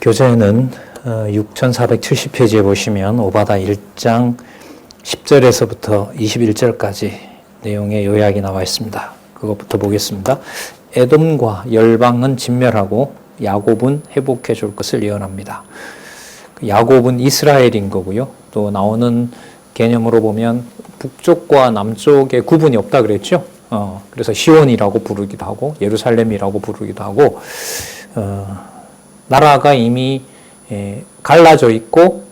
교재는 6470페이지에 보시면 오바다 1장 10절에서부터 21절까지 내용의 요약이 나와 있습니다. 그것부터 보겠습니다. 에돔과 열방은 진멸하고 야곱은 회복해 줄 것을 예언합니다. 야곱은 이스라엘인 거고요. 또 나오는 개념으로 보면 북쪽과 남쪽의 구분이 없다 그랬죠. 그래서 시온이라고 부르기도 하고 예루살렘이라고 부르기도 하고 나라가 이미 갈라져 있고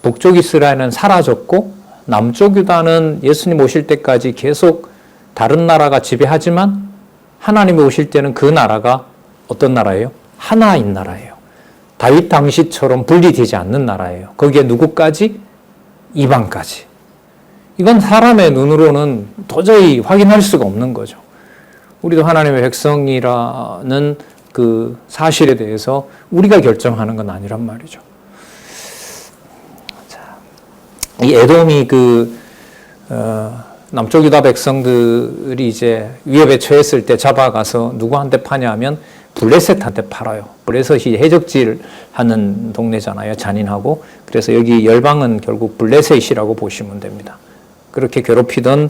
북쪽 이스라엘은 사라졌고 남쪽 유다는 예수님 오실 때까지 계속 다른 나라가 지배하지만 하나님이 오실 때는 그 나라가 어떤 나라예요? 하나인 나라예요. 다윗 당시처럼 분리되지 않는 나라예요. 거기에 누구까지? 이방까지. 이건 사람의 눈으로는 도저히 확인할 수가 없는 거죠. 우리도 하나님의 백성이라는 그 사실에 대해서 우리가 결정하는 건 아니란 말이죠. 자, 이 에돔이 남쪽 유다 백성들이 이제 위협에 처했을 때 잡아가서 누구한테 파냐면 블레셋한테 팔아요. 블레셋이 해적질 하는 동네잖아요. 잔인하고. 그래서 여기 열방은 결국 블레셋이라고 보시면 됩니다. 그렇게 괴롭히던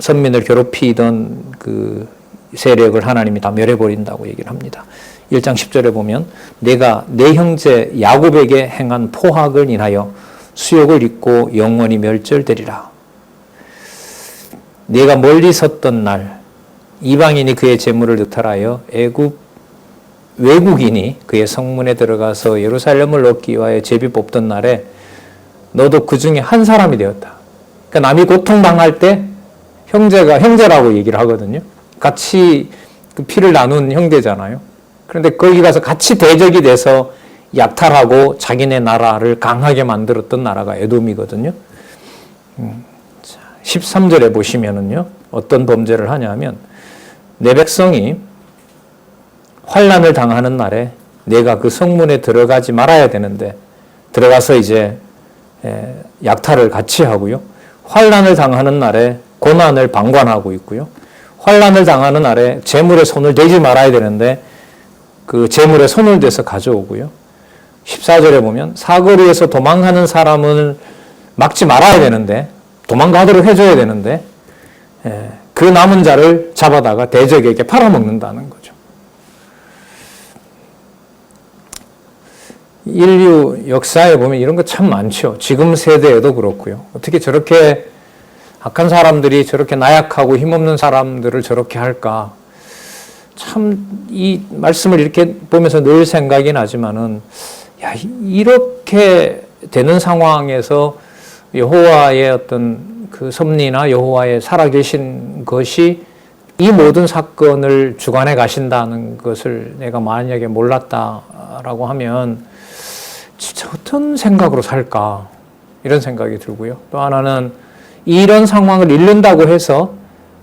선민을 괴롭히던 그 세력을 하나님이 다 멸해버린다고 얘기를 합니다. 1장 10절에 보면 내가 내 형제 야곱에게 행한 포악을 인하여 수욕을 입고 영원히 멸절되리라. 내가 멀리 섰던 날 이방인이 그의 재물을 득탈하여 외국인이 그의 성문에 들어가서 예루살렘을 얻기 위하여 제비 뽑던 날에 너도 그 중에 한 사람이 되었다. 그러니까 남이 고통당할 때 형제라고 얘기를 하거든요. 같이 그 피를 나눈 형제잖아요. 그런데 거기 가서 같이 대적이 돼서 약탈하고 자기네 나라를 강하게 만들었던 나라가 에돔이거든요. 13절에 보시면은요, 어떤 범죄를 하냐면, 내 백성이 환난을 당하는 날에 내가 그 성문에 들어가지 말아야 되는데, 들어가서 이제 약탈을 같이 하고요. 환난을 당하는 날에 고난을 방관하고 있고요. 환난을 당하는 날에 재물에 손을 대지 말아야 되는데 그 재물에 손을 대서 가져오고요. 14절에 보면 사거리에서 도망가는 사람을 막지 말아야 되는데 도망가도록 해줘야 되는데 그 남은 자를 잡아다가 대적에게 팔아먹는다는 거죠. 인류 역사에 보면 이런 거 참 많죠. 지금 세대에도 그렇고요. 어떻게 저렇게 악한 사람들이 저렇게 나약하고 힘없는 사람들을 저렇게 할까? 참 이 말씀을 이렇게 보면서 늘 생각이 나지만은 이렇게 되는 상황에서 여호와의 어떤 그 섭리나 여호와의 살아계신 것이 이 모든 사건을 주관해 가신다는 것을 내가 만약에 몰랐다라고 하면 진짜 어떤 생각으로 살까? 이런 생각이 들고요. 또 하나는 이런 상황을 잃는다고 해서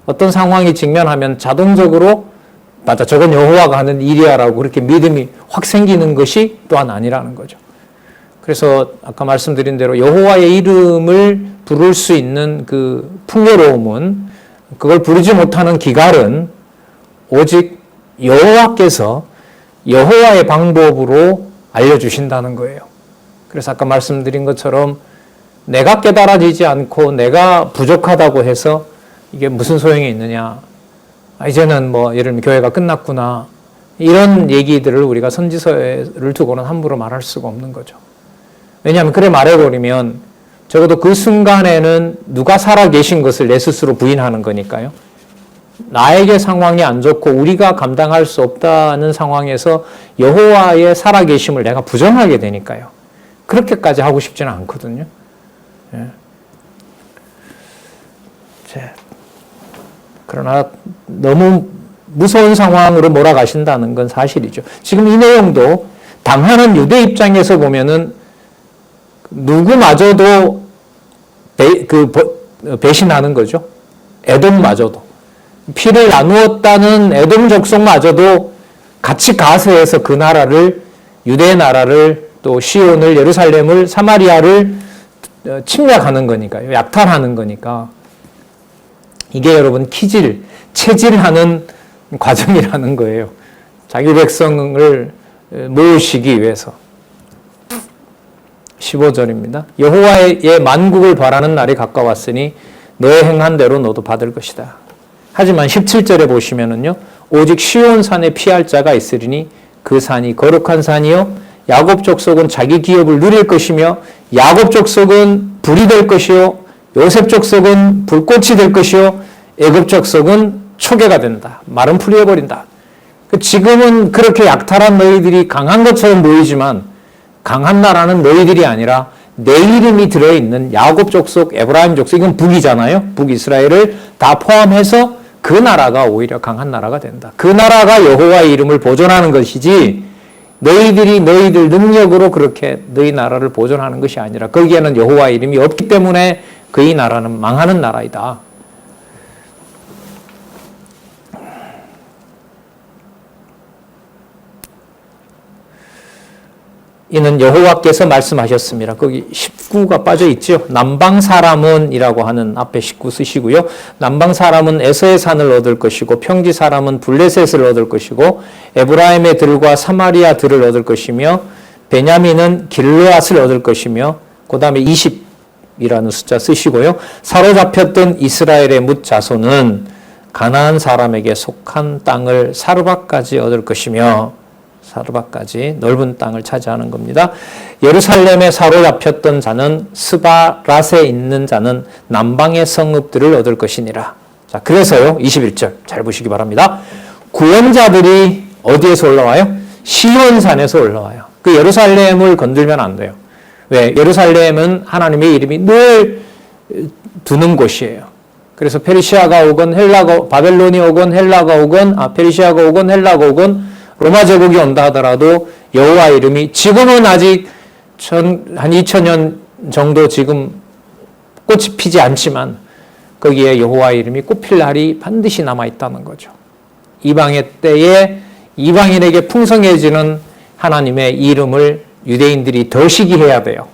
어떤 상황이 직면하면 자동적으로 맞아, 저건 여호와가 하는 일이야라고 그렇게 믿음이 확 생기는 것이 또한 아니라는 거죠. 그래서 아까 말씀드린 대로 여호와의 이름을 부를 수 있는 그 풍요로움은, 그걸 부르지 못하는 기갈은 오직 여호와께서 여호와의 방법으로 알려주신다는 거예요. 그래서 아까 말씀드린 것처럼 내가 깨달아지지 않고 내가 부족하다고 해서 이게 무슨 소용이 있느냐. 이제는 예를 들면 교회가 끝났구나. 이런 얘기들을 우리가 선지서를 두고는 함부로 말할 수가 없는 거죠. 왜냐하면 그래 말해버리면 적어도 그 순간에는 누가 살아계신 것을 내 스스로 부인하는 거니까요. 나에게 상황이 안 좋고 우리가 감당할 수 없다는 상황에서 여호와의 살아계심을 내가 부정하게 되니까요. 그렇게까지 하고 싶지는 않거든요. 예. 그러나 너무 무서운 상황으로 몰아가신다는 건 사실이죠. 지금 이 내용도 당하는 유대 입장에서 보면은 누구마저도 배신하는 거죠. 에돔마저도. 피를 나누었다는 에돔 족속마저도 같이 가세해서 그 나라를, 유대 나라를, 또 시온을, 예루살렘을, 사마리아를 침략하는 거니까요. 약탈하는 거니까. 이게 여러분 체질하는 과정이라는 거예요. 자기 백성을 모으시기 위해서. 15절입니다. 여호와의 만국을 바라는 날이 가까웠으니 너의 행한 대로 너도 받을 것이다. 하지만 17절에 보시면은요. 오직 시온 산에 피할 자가 있으리니 그 산이 거룩한 산이요 야곱 족속은 자기 기업을 누릴 것이며 야곱 족속은 불이 될 것이요 요셉 족속은 불꽃이 될 것이요 애굽 족속은 초계가 된다. 마른 풀이 해버린다. 지금은 그렇게 약탈한 너희들이 강한 것처럼 보이지만 강한 나라는 너희들이 아니라 내 이름이 들어있는 야곱 족속, 에브라임 족속, 이건 북이잖아요. 북이스라엘을 다 포함해서 그 나라가 오히려 강한 나라가 된다. 그 나라가 여호와의 이름을 보존하는 것이지 너희들이 너희들 능력으로 그렇게 너희 나라를 보존하는 것이 아니라 거기에는 여호와의 이름이 없기 때문에 그이 나라는 망하는 나라이다. 이는 여호와께서 말씀하셨습니다. 거기 19가 빠져 있죠. 남방 사람은 이라고 하는 앞에 19 쓰시고요. 남방 사람은 에서의 산을 얻을 것이고 평지 사람은 블레셋을 얻을 것이고 에브라임의 들과 사마리아 들을 얻을 것이며 베냐민은 길르앗을 얻을 것이며 그 다음에 20이라는 숫자 쓰시고요. 사로잡혔던 이스라엘의 뭇 자손은 가나안 사람에게 속한 땅을 사르밧까지 얻을 것이며 사르밧까지 넓은 땅을 차지하는 겁니다. 예루살렘에 사로잡혔던 자는 스바랏에 있는 자는 남방의 성읍들을 얻을 것이니라. 자, 그래서요. 21절 잘 보시기 바랍니다. 구원자들이 어디에서 올라와요? 시온산에서 올라와요. 그 예루살렘을 건들면 안 돼요. 왜? 예루살렘은 하나님의 이름이 늘 두는 곳이에요. 그래서 페르시아가 오건 헬라가 바벨론이 오건 헬라가 오건 페르시아가 오건 헬라가 오건 로마 제국이 온다 하더라도 여호와 이름이 지금은 아직 한 2000년 정도 지금 꽃이 피지 않지만 거기에 여호와 이름이 꽃필 날이 반드시 남아있다는 거죠. 이방의 때에 이방인에게 풍성해지는 하나님의 이름을 유대인들이 더 시기해야 돼요.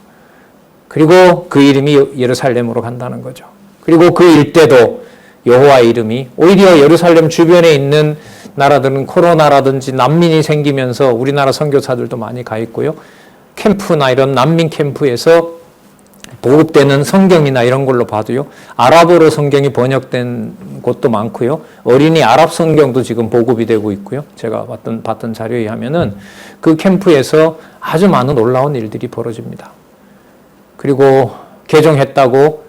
그리고 그 이름이 예루살렘으로 간다는 거죠. 그리고 그 일대도 여호와 이름이 오히려 예루살렘 주변에 있는 나라들은 코로나라든지 난민이 생기면서 우리나라 선교사들도 많이 가 있고요. 캠프나 이런 난민 캠프에서 보급되는 성경이나 이런 걸로 봐도요. 아랍어로 성경이 번역된 곳도 많고요. 어린이 아랍 성경도 지금 보급이 되고 있고요. 제가 봤던 자료에 의하면은 그 캠프에서 아주 많은 놀라운 일들이 벌어집니다. 그리고 개종했다고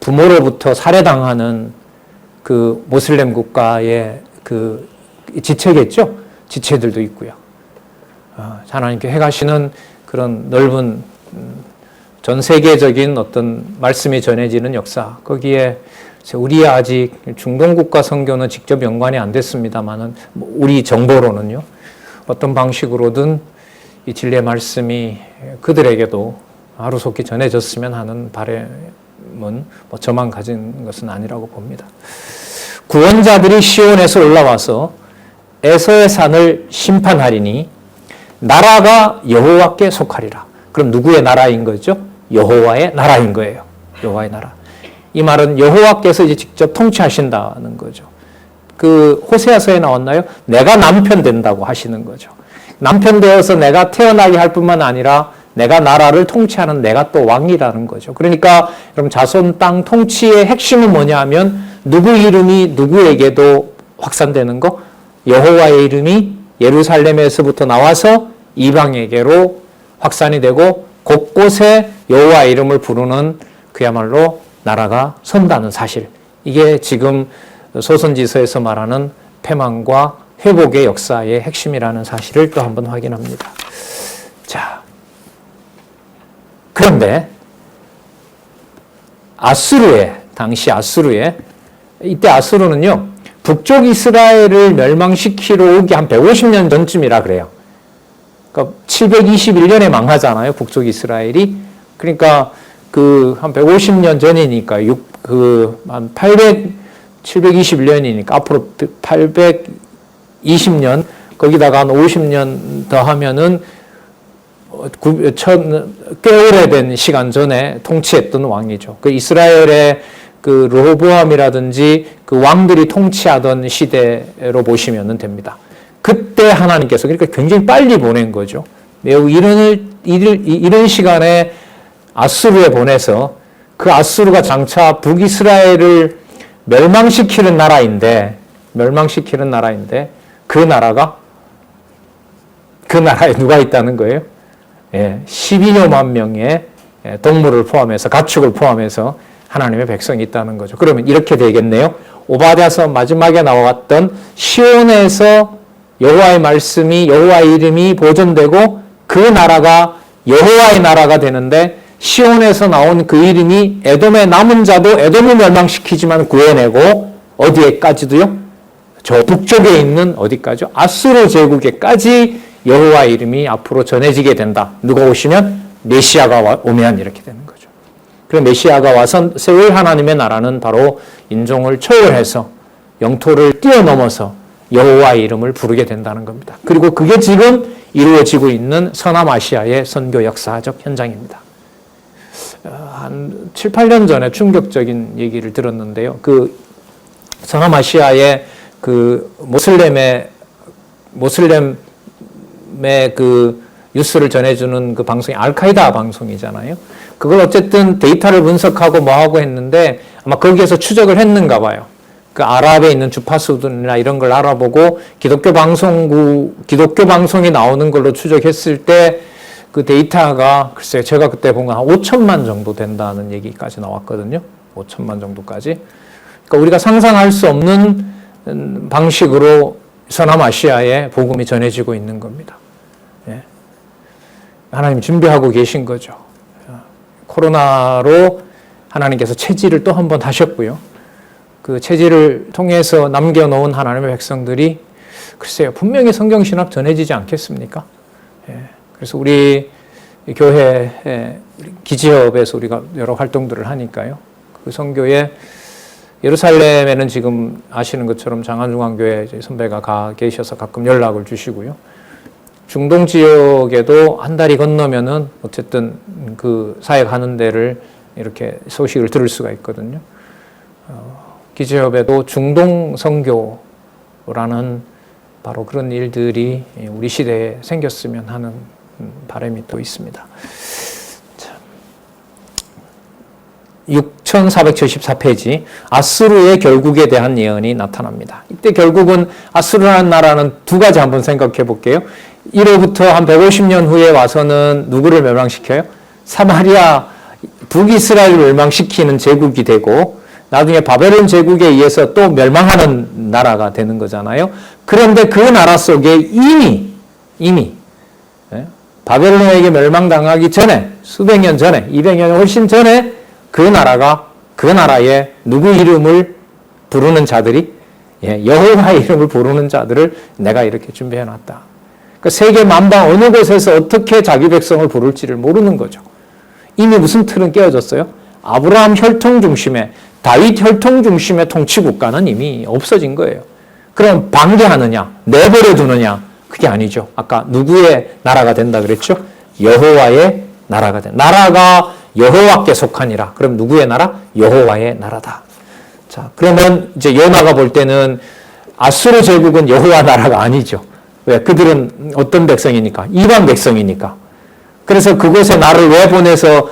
부모로부터 살해당하는 그 모슬렘 국가의 그 지체겠죠? 지체들도 있고요. 하나님께 행하시는 그런 넓은 전 세계적인 어떤 말씀이 전해지는 역사. 거기에 우리 아직 중동 국가 선교는 직접 연관이 안 됐습니다만은 우리 정보로는요. 어떤 방식으로든 이 진리의 말씀이 그들에게도 하루속히 전해졌으면 하는 바람은 저만 가진 것은 아니라고 봅니다. 구원자들이 시온에서 올라와서 에서의 산을 심판하리니 나라가 여호와께 속하리라. 그럼 누구의 나라인 거죠? 여호와의 나라인 거예요. 여호와의 나라. 이 말은 여호와께서 이제 직접 통치하신다는 거죠. 그 호세아서에 나왔나요? 내가 남편 된다고 하시는 거죠. 남편 되어서 내가 태어나게 할 뿐만 아니라 내가 나라를 통치하는 내가 또 왕이라는 거죠. 그러니까 여러분 자손 땅 통치의 핵심은 뭐냐 하면 누구 이름이 누구에게도 확산되는 거? 여호와의 이름이 예루살렘에서부터 나와서 이방에게로 확산이 되고 곳곳에 여호와의 이름을 부르는 그야말로 나라가 선다는 사실. 이게 지금 소선지서에서 말하는 패망과 회복의 역사의 핵심이라는 사실을 또 한번 확인합니다. 자, 그런데 당시 아수르에 이때 아수르는요, 북쪽 이스라엘을 멸망시키러 오기 한 150년 전쯤이라 그래요. 그러니까 721년에 망하잖아요, 북쪽 이스라엘이. 그러니까 그 한 150년 전이니까 한 721년이니까 앞으로 820년 거기다가 한 50년 더 하면은 꽤 오래된 시간 전에 통치했던 왕이죠. 그 이스라엘의 그 르호보암이라든지 그 왕들이 통치하던 시대로 보시면 됩니다. 그때 하나님께서 그러니까 굉장히 빨리 보낸 거죠. 매우 이른 시간에 아수르에 보내서 그 아수르가 장차 북이스라엘을 멸망시키는 나라인데 그 나라에 누가 있다는 거예요? 12만 명의 동물을 포함해서 가축을 포함해서 하나님의 백성이 있다는 거죠. 그러면 이렇게 되겠네요. 오바댜서 마지막에 나왔던 시온에서 여호와의 말씀이 여호와의 이름이 보존되고 그 나라가 여호와의 나라가 되는데 시온에서 나온 그 이름이 에돔의 남은 자도 에돔을 멸망시키지만 구해내고 어디에까지도요? 저 북쪽에 있는 어디까지요? 아수르 제국에까지 여호와의 이름이 앞으로 전해지게 된다. 누가 오시면? 메시아가 오면 이렇게 되는 거죠. 그럼 메시아가 와서 세울 하나님의 나라는 바로 인종을 초월해서 영토를 뛰어넘어서 여호와의 이름을 부르게 된다는 겁니다. 그리고 그게 지금 이루어지고 있는 서남아시아의 선교 역사적 현장입니다. 한 7, 8년 전에 충격적인 얘기를 들었는데요. 그 서남아시아의 그 모슬렘의 그 뉴스를 전해주는 그 방송이 알카이다 방송이잖아요. 그걸 어쨌든 데이터를 분석하고 뭐하고 했는데 아마 거기에서 추적을 했는가 봐요. 그 아랍에 있는 주파수들이나 이런 걸 알아보고 기독교 방송이 나오는 걸로 추적했을 때 그 데이터가 글쎄요, 제가 그때 본 건 한 5천만 정도 된다는 얘기까지 나왔거든요. 5천만 정도까지. 그러니까 우리가 상상할 수 없는 방식으로 서남아시아에 복음이 전해지고 있는 겁니다. 하나님 준비하고 계신 거죠. 코로나로 하나님께서 체질을 또 한 번 하셨고요. 그 체질을 통해서 남겨놓은 하나님의 백성들이 글쎄요, 분명히 성경신학 전해지지 않겠습니까? 그래서 우리 교회 기지협에서 우리가 여러 활동들을 하니까요. 그 선교에 예루살렘에는 지금 아시는 것처럼 장안중앙교회 선배가 가 계셔서 가끔 연락을 주시고요. 중동 지역에도 한 달이 건너면은 어쨌든 그 사역하는 데를 이렇게 소식을 들을 수가 있거든요. 기지협에도 중동 선교라는 바로 그런 일들이 우리 시대에 생겼으면 하는 바람이 또 있습니다. 6474페이지 아수르의 결국에 대한 예언이 나타납니다. 이때 결국은 아수르라는 나라는 두 가지 한번 생각해 볼게요. 1호부터 한 150년 후에 와서는 누구를 멸망시켜요? 사마리아 북이스라엘을 멸망시키는 제국이 되고 나중에 바벨론 제국에 의해서 또 멸망하는 나라가 되는 거잖아요. 그런데 그 나라 속에 이미 바벨론에게 멸망당하기 전에 수백 년 전에 200년 훨씬 전에 그 나라에 누구 이름을 부르는 자들이 여호와의 이름을 부르는 자들을 내가 이렇게 준비해 놨다. 그러니까 세계 만방 어느 곳에서 어떻게 자기 백성을 부를지를 모르는 거죠. 이미 무슨 틀은 깨어졌어요? 아브라함 혈통 중심의 다윗 혈통 중심의 통치 국가는 이미 없어진 거예요. 그럼 반대하느냐, 내버려 두느냐? 그게 아니죠. 아까 누구의 나라가 된다 그랬죠? 여호와의 나라가 된다. 나라가 여호와께 속하니라. 그럼 누구의 나라? 여호와의 나라다. 자, 그러면 이제 요나가 볼 때는 아수르 제국은 여호와 나라가 아니죠. 왜? 그들은 어떤 백성이니까? 이방 백성이니까. 그래서 그곳에 나를 왜 보내서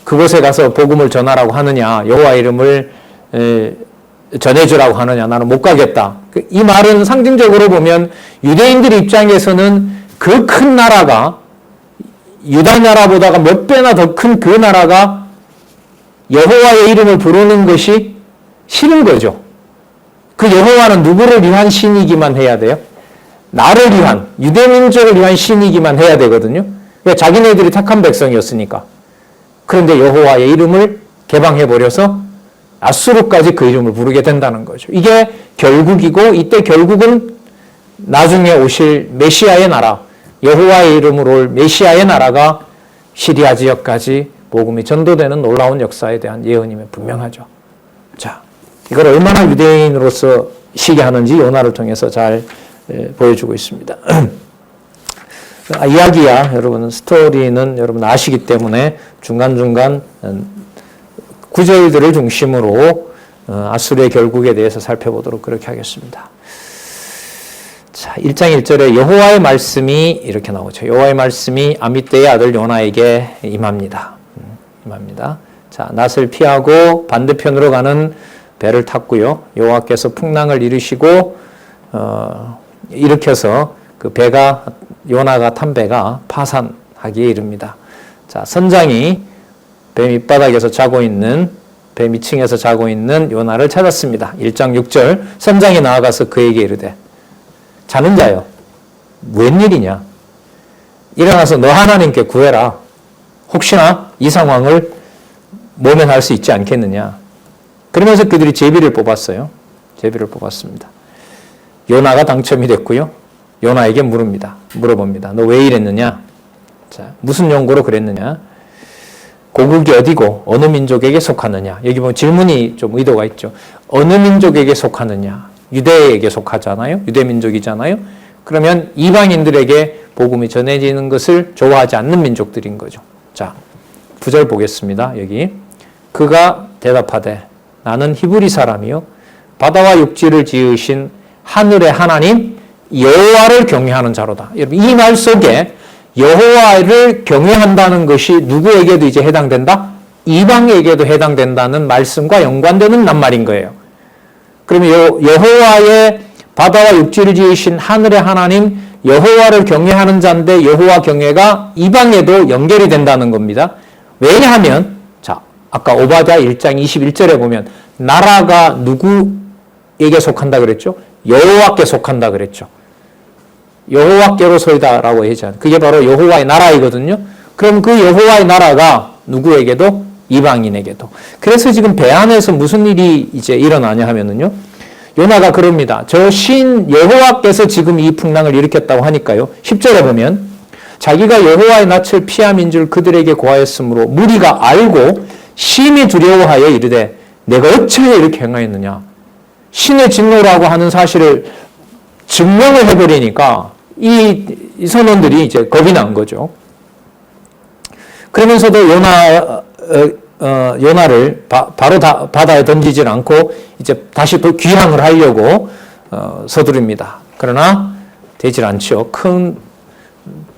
그곳에 가서 복음을 전하라고 하느냐? 여호와 이름을 전해주라고 하느냐? 나는 못 가겠다. 이 말은 상징적으로 보면 유대인들 입장에서는 그 큰 나라가 유다 나라보다가 몇 배나 더 큰 그 나라가 여호와의 이름을 부르는 것이 싫은 거죠. 그 여호와는 누구를 위한 신이기만 해야 돼요? 나를 위한, 유대민족을 위한 신이기만 해야 되거든요. 왜? 자기네들이 택한 백성이었으니까. 그런데 여호와의 이름을 개방해버려서 아수르까지 그 이름을 부르게 된다는 거죠. 이게 결국이고 이때 결국은 나중에 오실 메시아의 나라, 여호와의 이름으로 올 메시아의 나라가 시리아 지역까지 복음이 전도되는 놀라운 역사에 대한 예언임에 분명하죠. 자, 이걸 얼마나 유대인으로서 시기하는지 요나를 통해서 잘 보여주고 있습니다. 이야기야, 여러분, 스토리는 여러분 아시기 때문에 중간중간 구절들을 중심으로 아수르의 결국에 대해서 살펴보도록 그렇게 하겠습니다. 자, 1장 1절에 여호와의 말씀이 이렇게 나오죠. 여호와의 말씀이 아미떼의 아들 요나에게 임합니다. 임합니다. 자, 낫을 피하고 반대편으로 가는 배를 탔고요. 여호와께서 풍랑을 일으키고 일으켜서 그 배가 요나가 탄 배가 파산하기에 이릅니다. 자, 선장이 배 밑바닥에서 자고 있는 배 밑층에서 자고 있는 요나를 찾았습니다. 1장 6절 선장이 나아가서 그에게 이르되 자는 자여 웬일이냐 일어나서 너 하나님께 구해라. 혹시나 이 상황을 모면할 수 있지 않겠느냐. 그러면서 그들이 제비를 뽑았어요. 제비를 뽑았습니다. 요나가 당첨이 됐고요. 요나에게 물어봅니다. 너 왜 이랬느냐? 자, 무슨 용고로 그랬느냐? 고국이 어디고 어느 민족에게 속하느냐? 여기 보면 질문이 좀 의도가 있죠. 어느 민족에게 속하느냐? 유대에게 속하잖아요. 유대 민족이잖아요. 그러면 이방인들에게 복음이 전해지는 것을 좋아하지 않는 민족들인 거죠. 자, 9절 보겠습니다. 여기 그가 대답하되 나는 히브리 사람이요 바다와 육지를 지으신 하늘의 하나님 여호와를 경외하는 자로다. 여러분 이 말 속에 여호와를 경외한다는 것이 누구에게도 이제 해당된다? 이방에게도 해당된다는 말씀과 연관되는 낱말인 거예요. 그러면 여호와의 바다와 육지를 지으신 하늘의 하나님 여호와를 경외하는 자인데 여호와 경외가 이방에도 연결이 된다는 겁니다. 왜냐하면 자, 아까 오바댜 1장 21절에 보면 나라가 누구에게 속한다 그랬죠? 여호와께 속한다 그랬죠. 여호와께로 서이다라고 했잖아요. 그게 바로 여호와의 나라이거든요. 그럼 그 여호와의 나라가 누구에게도 이방인에게도. 그래서 지금 배 안에서 무슨 일이 이제 일어나냐 하면은요. 요나가 그럽니다. 저 신 여호와께서 지금 이 풍랑을 일으켰다고 하니까요. 10절에 보면 자기가 여호와의 낯을 피함인 줄 그들에게 고하였으므로 무리가 알고 심히 두려워하여 이르되 내가 어찌하여 이렇게 행하였느냐. 신의 진노라고 하는 사실을 증명을 해버리니까 이 선원들이 이제 겁이 난 거죠. 그러면서도 요나를 바로 바다에 던지질 않고 이제 다시 또 귀향을 하려고 서두릅니다. 그러나 되질 않죠. 큰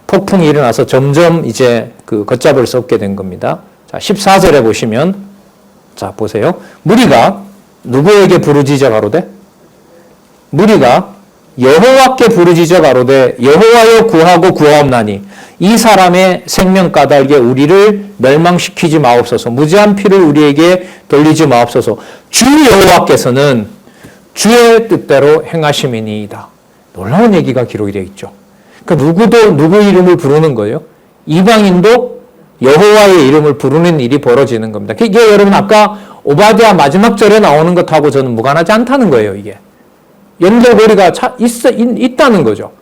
폭풍이 일어나서 점점 이제 그 걷잡을 수 없게 된 겁니다. 자, 14절에 보시면 자, 보세요. 무리가 누구에게 부르짖어 가로되? 무리가 여호와께 부르짖어 가로되 여호와여 구하고 구하옵나니 이 사람의 생명 까닭에 우리를 멸망시키지 마옵소서. 무지한 피를 우리에게 돌리지 마옵소서. 주 여호와께서는 주의 뜻대로 행하심이니이다. 놀라운 얘기가 기록이 되어 있죠. 그러니까 누구도 누구 이름을 부르는 거예요. 이방인도 여호와의 이름을 부르는 일이 벌어지는 겁니다. 이게 여러분 아까 오바댜 마지막 절에 나오는 것하고 저는 무관하지 않다는 거예요. 이게 연결고리가 있다는 거죠.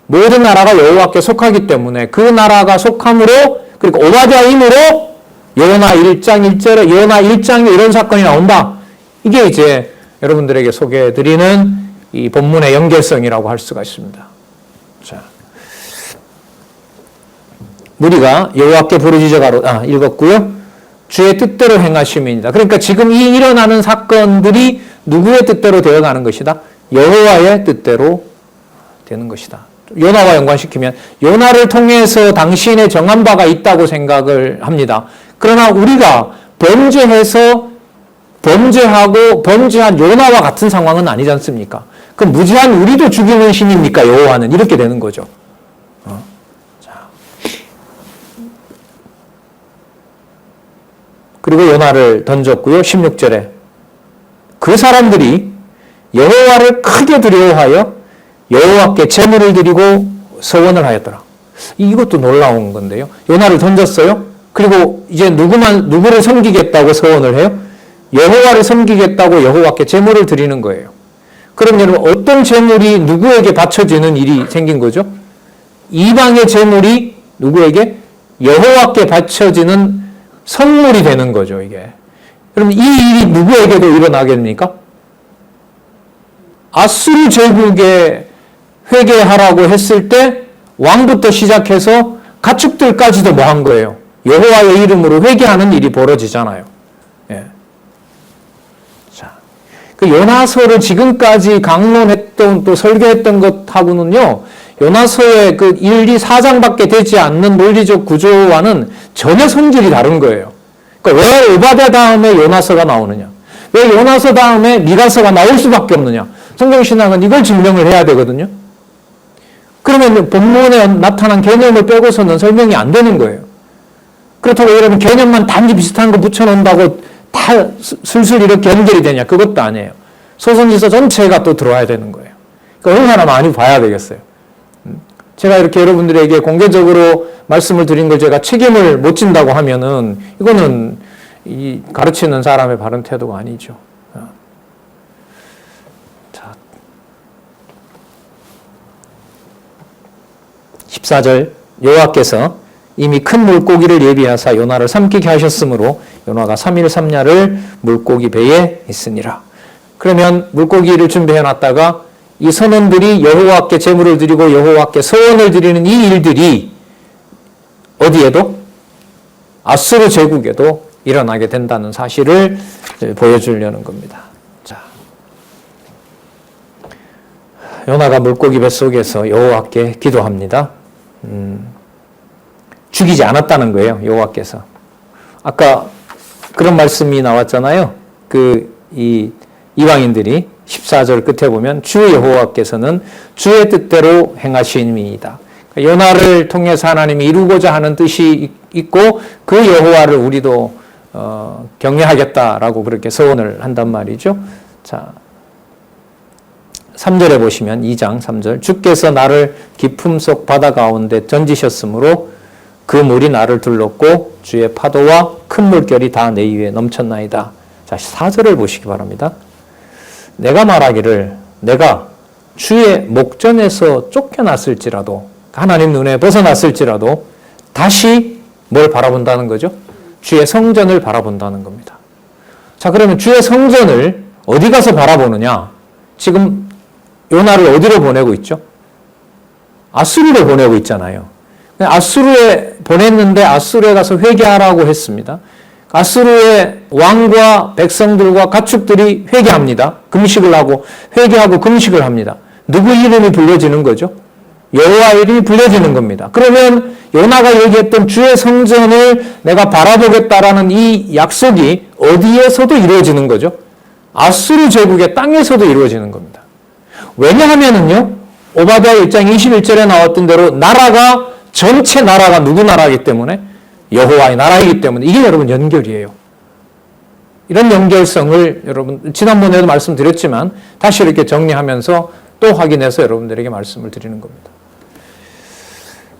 모든 나라가 여호와께 속하기 때문에 그 나라가 속함으로 그리고 오바댜 임으로 요나 1장 1절에 요나 1장에 이런 사건이 나온다. 이게 이제 여러분들에게 소개해드리는 이 본문의 연결성이라고 할 수가 있습니다. 자, 무리가 여호와께 부르짖어 가로다 읽었고요. 주의 뜻대로 행하심이니이다. 그러니까 지금 이 일어나는 사건들이 누구의 뜻대로 되어가는 것이다? 여호와의 뜻대로 되는 것이다. 요나와 연관시키면 요나를 통해서 당신의 정한 바가 있다고 생각을 합니다. 그러나 우리가 범죄해서 범죄하고 범죄한 요나와 같은 상황은 아니지 않습니까? 그럼 무지한 우리도 죽이는 신입니까? 여호와는 이렇게 되는 거죠. 자. 그리고 요나를 던졌고요. 16절에 그 사람들이 여호와를 크게 두려워하여 여호와께 제물을 드리고 서원을 하였더라. 이것도 놀라운 건데요. 요나를 던졌어요. 그리고 이제 누구를 섬기겠다고 서원을 해요? 여호와를 섬기겠다고 여호와께 제물을 드리는 거예요. 그럼 여러분 어떤 제물이 누구에게 바쳐지는 일이 생긴 거죠? 이방의 제물이 누구에게? 여호와께 바쳐지는 선물이 되는 거죠. 이게. 그럼 이 일이 누구에게도 일어나겠습니까? 아수르 제국에 회개하라고 했을 때 왕부터 시작해서 가축들까지도 뭐 한 거예요? 여호와의 이름으로 회개하는 일이 벌어지잖아요. 예. 자, 그 요나서를 지금까지 강론했던 또 설교했던 것하고는요, 요나서의 그 1, 2, 4장밖에 되지 않는 논리적 구조와는 전혀 성질이 다른 거예요. 그러니까 왜 오바댜 다음에 요나서가 나오느냐? 왜 요나서 다음에 미가서가 나올 수밖에 없느냐? 성경신학은 이걸 증명을 해야 되거든요. 그러면 본문에 나타난 개념을 빼고서는 설명이 안 되는 거예요. 그렇다고 여러분 개념만 단지 비슷한 거 붙여놓는다고 다 술술 이렇게 연결이 되냐? 그것도 아니에요. 소선지서 전체가 또 들어와야 되는 거예요. 그러니까 얼마나 많이 봐야 되겠어요. 제가 이렇게 여러분들에게 공개적으로 말씀을 드린 걸 제가 책임을 못 진다고 하면은 이거는 이 가르치는 사람의 바른 태도가 아니죠. 자, 14절 여호와께서 이미 큰 물고기를 예비하사 요나를 삼키게 하셨으므로 요나가 3일 3야를 물고기 배에 있으니라. 그러면 물고기를 준비해 놨다가 이 선원들이 여호와께 제물을 드리고 여호와께 서원을 드리는 이 일들이 어디에도? 아수르 제국에도 일어나게 된다는 사실을 보여주려는 겁니다. 자, 요나가 물고기 뱃속에서 여호와께 기도합니다. 죽이지 않았다는 거예요, 여호와께서. 아까 그런 말씀이 나왔잖아요. 이방인들이 14절 끝에 보면 주 여호와께서는 주의 뜻대로 행하심이니이다. 요나를 통해서 하나님이 이루고자 하는 뜻이 있고 그 여호와를 우리도 경외하겠다라고 그렇게 서원을 한단 말이죠. 자, 3절에 보시면 2장 3절 주께서 나를 깊음 속 바다 가운데 던지셨으므로 그 물이 나를 둘렀고 주의 파도와 큰 물결이 다 내 위에 넘쳤나이다. 자, 4절을 보시기 바랍니다. 내가 말하기를 내가 주의 목전에서 쫓겨났을지라도 하나님 눈에 벗어났을지라도 다시 뭘 바라본다는 거죠? 주의 성전을 바라본다는 겁니다. 자, 그러면 주의 성전을 어디 가서 바라보느냐? 지금 요나를 어디로 보내고 있죠? 아수르로 보내고 있잖아요. 아수르에 보냈는데 아수르에 가서 회개하라고 했습니다. 아수르의 왕과 백성들과 가축들이 회개합니다. 금식을 하고 회개하고 금식을 합니다. 누구 이름이 불려지는 거죠? 여호와 이름이 불려지는 겁니다. 그러면 요나가 얘기했던 주의 성전을 내가 바라보겠다라는 이 약속이 어디에서도 이루어지는 거죠? 아수르 제국의 땅에서도 이루어지는 겁니다. 왜냐하면은요, 오바댜 1장 21절에 나왔던 대로 나라가 전체 나라가 누구 나라이기 때문에 여호와의 나라이기 때문에 이게 여러분 연결이에요. 이런 연결성을 여러분 지난번에도 말씀드렸지만 다시 이렇게 정리하면서 또 확인해서 여러분들에게 말씀을 드리는 겁니다.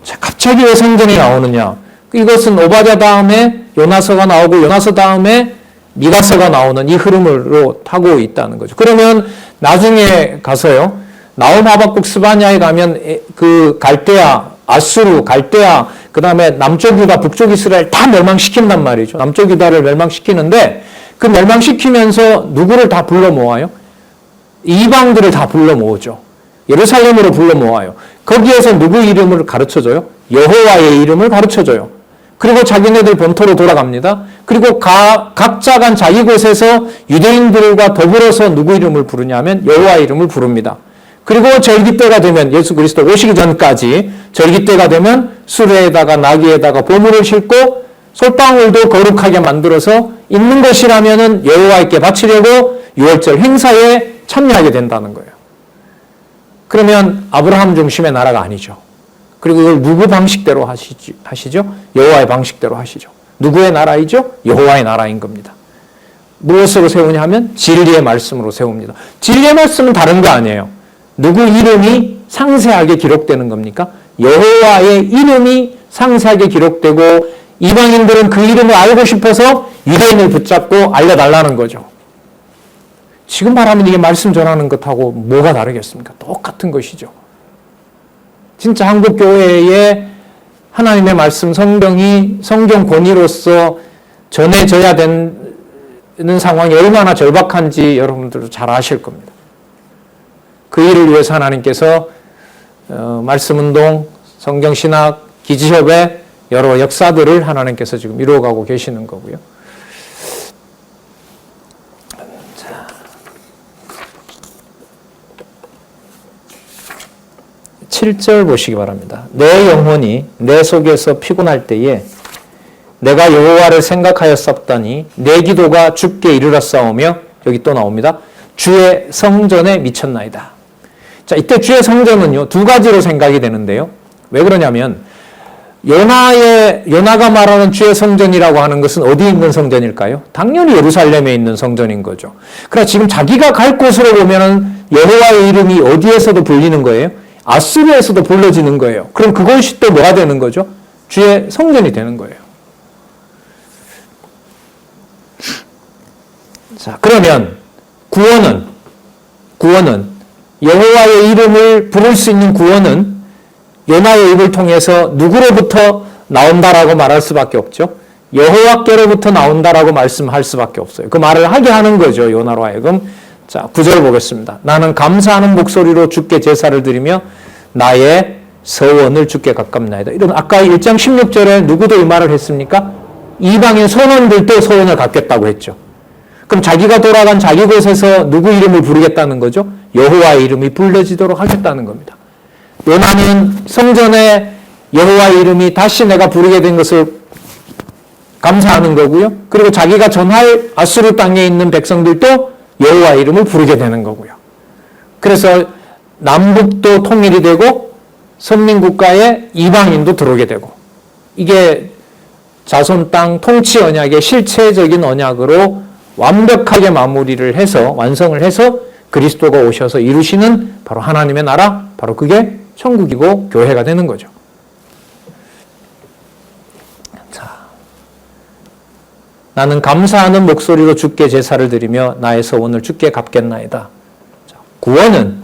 자, 갑자기 왜 성전이 나오느냐? 이것은 오바댜 다음에 요나서가 나오고 요나서 다음에 미가서가 나오는 이 흐름으로 타고 있다는 거죠. 그러면 나중에 가서요, 나홈, 하박국, 스바냐에 가면 그 갈대아, 아수르, 갈대아, 그 다음에 남쪽 유다, 북쪽 이스라엘 다 멸망시킨단 말이죠. 남쪽 유다를 멸망시키는데 그 멸망시키면서 누구를 다 불러 모아요? 이방들을 다 불러 모으죠. 예루살렘으로 불러 모아요. 거기에서 누구 이름을 가르쳐줘요? 여호와의 이름을 가르쳐줘요. 그리고 자기네들 본토로 돌아갑니다. 그리고 각자 간 자기 곳에서 유대인들과 더불어서 누구 이름을 부르냐면 여호와의 이름을 부릅니다. 그리고 절기때가 되면 예수 그리스도 오시기 전까지 절기때가 되면 수레에다가 나귀에다가 보물을 싣고 솔방울도 거룩하게 만들어서 있는 것이라면은 여호와께 바치려고 유월절 행사에 참여하게 된다는 거예요. 그러면 아브라함 중심의 나라가 아니죠. 그리고 이걸 누구 방식대로 하시죠? 여호와의 방식대로 하시죠. 누구의 나라이죠? 여호와의 나라인 겁니다. 무엇으로 세우냐 하면 진리의 말씀으로 세웁니다. 진리의 말씀은 다른 거 아니에요. 누구 이름이 상세하게 기록되는 겁니까? 여호와의 이름이 상세하게 기록되고 이방인들은 그 이름을 알고 싶어서 유대인을 붙잡고 알려달라는 거죠. 지금 말하면 이게 말씀 전하는 것하고 뭐가 다르겠습니까? 똑같은 것이죠. 진짜 한국교회에 하나님의 말씀 성경이 성경 권위로서 전해져야 되는 상황이 얼마나 절박한지 여러분들도 잘 아실 겁니다. 그 일을 위해서 하나님께서 말씀운동, 성경신학, 기지협의 여러 역사들을 하나님께서 지금 이루어가고 계시는 거고요. 자. 7절 보시기 바랍니다. 내 영혼이 내 속에서 피곤할 때에 내가 여호와를 생각하였었더니 내 기도가 주께 이르렀사오며, 여기 또 나옵니다. 주의 성전에 미쳤나이다. 자, 이때 주의 성전은요, 두 가지로 생각이 되는데요. 왜 그러냐면 요나가 말하는 주의 성전이라고 하는 것은 어디에 있는 성전일까요? 당연히 예루살렘에 있는 성전인 거죠. 그러나 지금 자기가 갈 곳으로 보면은 여호와의 이름이 어디에서도 불리는 거예요? 아수르에서도 불러지는 거예요. 그럼 그것이 또 뭐가 되는 거죠? 주의 성전이 되는 거예요. 자, 그러면 구원은 여호와의 이름을 부를 수 있는 구원은 요나의 입을 통해서 누구로부터 나온다라고 말할 수밖에 없죠. 여호와께로부터 나온다라고 말씀할 수밖에 없어요. 그 말을 하게 하는 거죠, 요나로 하여금. 자, 9절 보겠습니다. 나는 감사하는 목소리로 주께 제사를 드리며 나의 서원을 주께 갚겠나이다. 이런 아까 1장 16절에 누구도 이 말을 했습니까? 이방인 선원들도 서원을 갚겠다고 했죠. 그럼 자기가 돌아간 자기 곳에서 누구 이름을 부르겠다는 거죠? 여호와의 이름이 불려지도록 하겠다는 겁니다. 요나는 성전에 여호와의 이름이 다시 내가 부르게 된 것을 감사하는 거고요. 그리고 자기가 전할 아수르 땅에 있는 백성들도 여호와의 이름을 부르게 되는 거고요. 그래서 남북도 통일이 되고 선민국가에 이방인도 들어오게 되고, 이게 자손 땅 통치 언약의 실체적인 언약으로 완벽하게 마무리를 해서 완성을 해서 그리스도가 오셔서 이루시는 바로 하나님의 나라, 바로 그게 천국이고 교회가 되는 거죠. 자, 나는 감사하는 목소리로 주께 제사를 드리며 나의 서원을 주께 갚겠나이다. 자, 구원은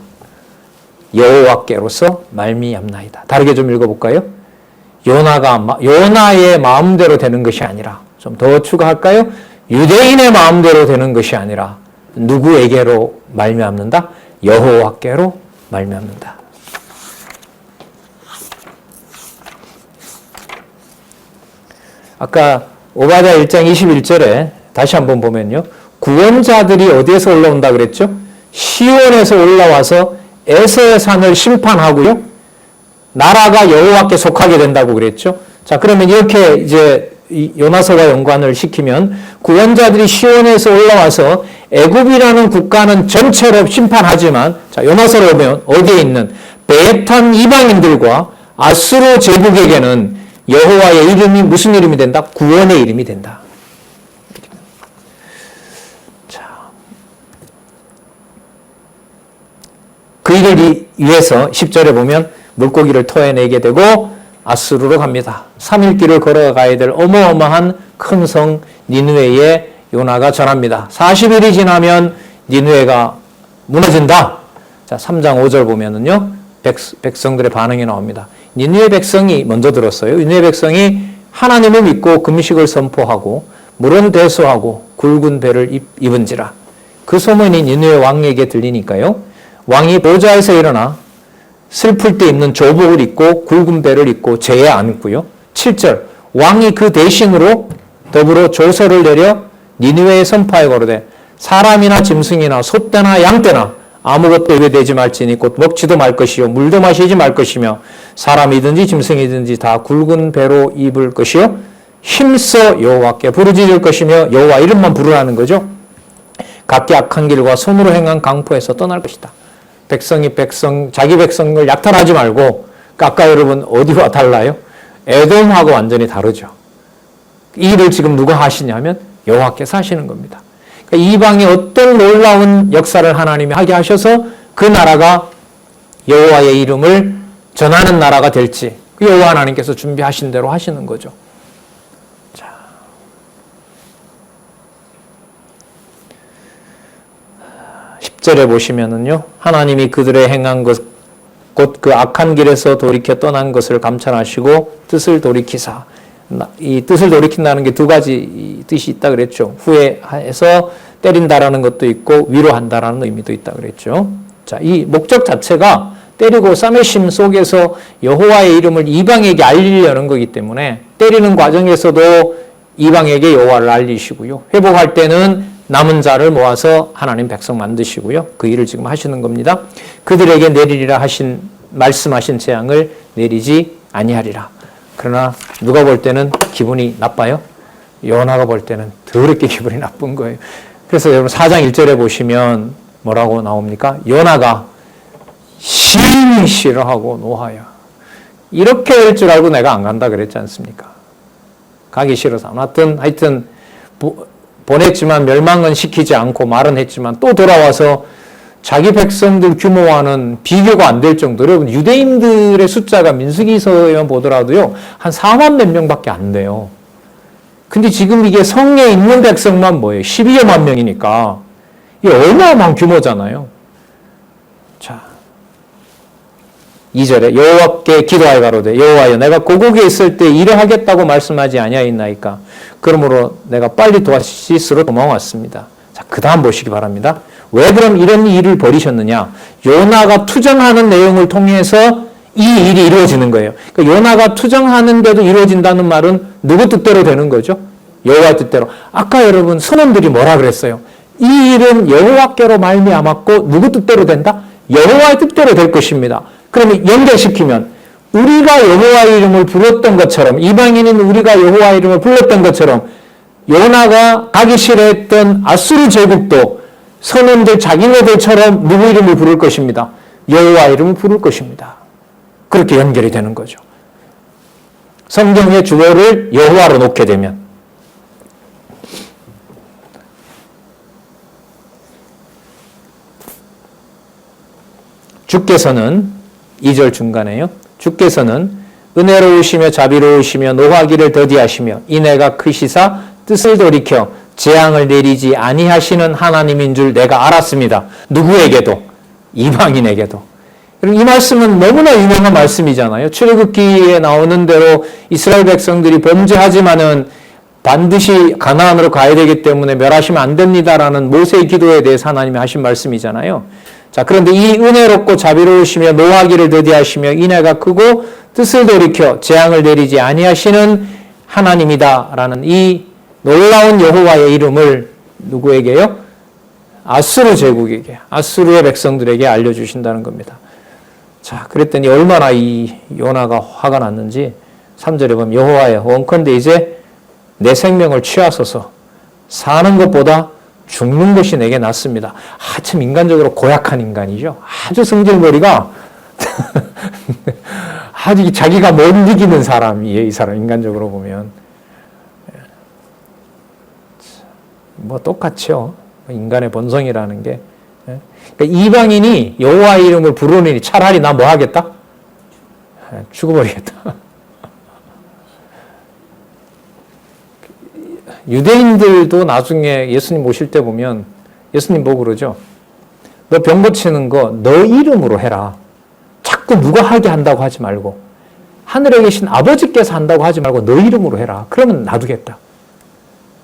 여호와께로서 말미암나이다. 다르게 좀 읽어볼까요? 요나의 마음대로 되는 것이 아니라, 좀 더 추가할까요? 유대인의 마음대로 되는 것이 아니라 누구에게로 말미암는다? 여호와께로 말미암는다. 아까 오바댜 1장 21절에 다시 한번 보면요, 구원자들이 어디에서 올라온다 그랬죠? 시온에서 올라와서 에서의 산을 심판하고요, 나라가 여호와께 속하게 된다고 그랬죠. 자, 그러면 이렇게 이제 요나서와 연관을 시키면 구원자들이 시온에서 올라와서 애굽이라는 국가는 전체로 심판하지만, 자, 요나서로 보면 어디에 있는 배탄 이방인들과 아수르 제국에게는 여호와의 이름이 무슨 이름이 된다? 구원의 이름이 된다. 자, 그 일을 위해서 10절에 보면 물고기를 토해내게 되고 아수르로 갑니다. 3일 길을 걸어가야 될 어마어마한 큰 성 니느웨에 요나가 전합니다. 40일이 지나면 니느웨가 무너진다. 자, 3장 5절 보면은요, 백성들의 반응이 나옵니다. 니느웨 백성이 먼저 들었어요. 니느웨 백성이 하나님을 믿고 금식을 선포하고 물은 대수하고 굵은 배를 입은지라. 그 소문이 니느웨 왕에게 들리니까요, 왕이 보좌에서 일어나 슬플 때 입는 조복을 입고 굵은 배를 입고 재에 앉고요. 7절, 왕이 그 대신으로 더불어 조서를 내려 니느웨에 선포하여 거르되 사람이나 짐승이나 소떼나 양떼나 아무것도 입에 대지 말지니 곧 먹지도 말 것이요 물도 마시지 말 것이며 사람이든지 짐승이든지 다 굵은 배로 입을 것이요 힘써 여호와께 부르짖을 것이며 여호와 이름만 부르라는 거죠. 각기 악한 길과 손으로 행한 강포에서 떠날 것이다. 자기 백성을 약탈하지 말고, 아까 여러분 어디와 달라요? 에돔하고 완전히 다르죠. 이 일을 지금 누가 하시냐면 여호와께서 하시는 겁니다. 그러니까 이방에 어떤 놀라운 역사를 하나님이 하게 하셔서 그 나라가 여호와의 이름을 전하는 나라가 될지 여호와 하나님께서 준비하신 대로 하시는 거죠. 자, 10절에 보시면은요, 하나님이 그들의 행한 것, 곧 그 악한 길에서 돌이켜 떠난 것을 감찰하시고 뜻을 돌이키사. 이 뜻을 돌이킨다는 게 두 가지 뜻이 있다 그랬죠. 후회해서 때린다라는 것도 있고 위로한다라는 의미도 있다 그랬죠. 자, 이 목적 자체가 때리고 싸매심 속에서 여호와의 이름을 이방에게 알리려는 거기 때문에 때리는 과정에서도 이방에게 여호와를 알리시고요. 회복할 때는 남은 자를 모아서 하나님 백성 만드시고요. 그 일을 지금 하시는 겁니다. 그들에게 내리리라 하신 말씀하신 재앙을 내리지 아니하리라. 그러나 누가 볼 때는 기분이 나빠요? 요나가 볼 때는 더럽게 기분이 나쁜 거예요. 그래서 여러분 4장 1절에 보시면 뭐라고 나옵니까? 요나가 심히 싫어하고 노하여. 이렇게 될 줄 알고 내가 안 간다 그랬지 않습니까? 가기 싫어서. 하여튼 보냈지만 멸망은 시키지 않고 말은 했지만 또 돌아와서 자기 백성들 규모와는 비교가 안 될 정도로, 여러분 유대인들의 숫자가 민수기서에만 보더라도요 한 4만 몇 명밖에 안 돼요. 근데 지금 이게 성에 있는 백성만 뭐예요? 12여만 명이니까 이게 어마어마한 규모잖아요. 자, 2절에 여호와께 기도하여 가로되 여호와여 내가 고국에 있을 때 일을 하겠다고 말씀하지 아니하였나이까. 그러므로 내가 빨리 도하시스로 도망왔습니다. 자, 그 다음 보시기 바랍니다. 왜 그럼 이런 일을 벌이셨느냐? 요나가 투정하는 내용을 통해서 이 일이 이루어지는 거예요. 그러니까 요나가 투정하는데도 이루어진다는 말은 누구 뜻대로 되는 거죠? 여호와 뜻대로. 아까 여러분 선원들이 뭐라 그랬어요? 이 일은 여호와께로 말미암았고 누구 뜻대로 된다? 여호와의 뜻대로 될 것입니다. 그러면 연결시키면 우리가 여호와의 이름을 불렀던 것처럼, 이방인인 우리가 여호와의 이름을 불렀던 것처럼 요나가 가기 싫어했던 아수르 제국도 선원들 자기네들처럼 누구 이름을 부를 것입니다. 여호와 이름을 부를 것입니다. 그렇게 연결이 되는 거죠. 성경의 주어를 여호와로 놓게 되면 주께서는 2절 중간에요. 주께서는 은혜로우시며 자비로우시며 노하기를 더디하시며 인애가 크시사 뜻을 돌이켜 재앙을 내리지 아니하시는 하나님인 줄 내가 알았습니다. 누구에게도? 이방인에게도. 이 말씀은 너무나 유명한 말씀이잖아요. 출애굽기에 나오는 대로 이스라엘 백성들이 범죄하지만은 반드시 가나안으로 가야 되기 때문에 멸하시면 안 됩니다라는 모세의 기도에 대해서 하나님이 하신 말씀이잖아요. 자, 그런데 이 은혜롭고 자비로우시며 노하기를 더디하시며 인애가 크고 뜻을 돌이켜 재앙을 내리지 아니하시는 하나님이다라는 이 놀라운 여호와의 이름을 누구에게요? 아수르 제국에게, 아수르의 백성들에게 알려주신다는 겁니다. 자, 그랬더니 얼마나 이 요나가 화가 났는지 3절에 보면 여호와여 원컨대 이제 내 생명을 취하소서 사는 것보다 죽는 것이 내게 낫습니다. 참 인간적으로 고약한 인간이죠. 아주 성질머리가 아주 자기가 못 이기는 사람이에요. 이 사람 인간적으로 보면 뭐 똑같죠. 인간의 본성이라는 게. 그러니까 이방인이 여호와의 이름을 부르니 차라리 나 뭐 하겠다? 죽어버리겠다. 유대인들도 나중에 예수님 오실 때 보면 예수님 보고 그러죠. 너 병 고치는 거 너 이름으로 해라. 자꾸 누가 하게 한다고 하지 말고 하늘에 계신 아버지께서 한다고 하지 말고 너 이름으로 해라. 그러면 놔두겠다.